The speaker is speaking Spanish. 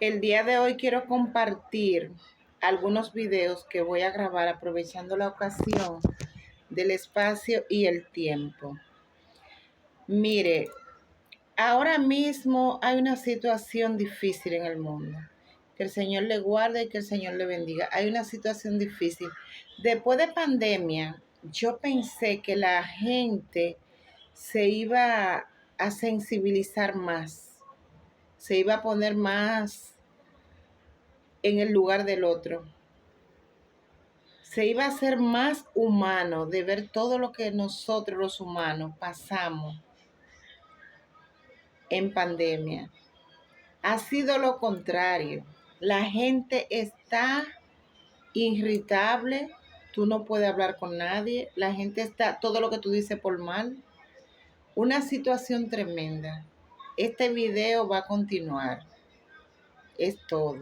El día de hoy quiero compartir algunos videos que voy a grabar aprovechando la ocasión del espacio y el tiempo. Mire, ahora mismo hay una situación difícil en el mundo. Que el Señor le guarde y que el Señor le bendiga. Hay una situación difícil. Después de pandemia, yo pensé que la gente se iba a sensibilizar más, se iba a poner más en el lugar del otro, se iba a ser más humano de ver todo lo que nosotros los humanos pasamos en pandemia. Ha sido lo contrario. La gente está irritable, tú no puedes hablar con nadie, la gente está, todo lo que tú dices por mal. Una situación tremenda. Este video va a continuar. Es todo.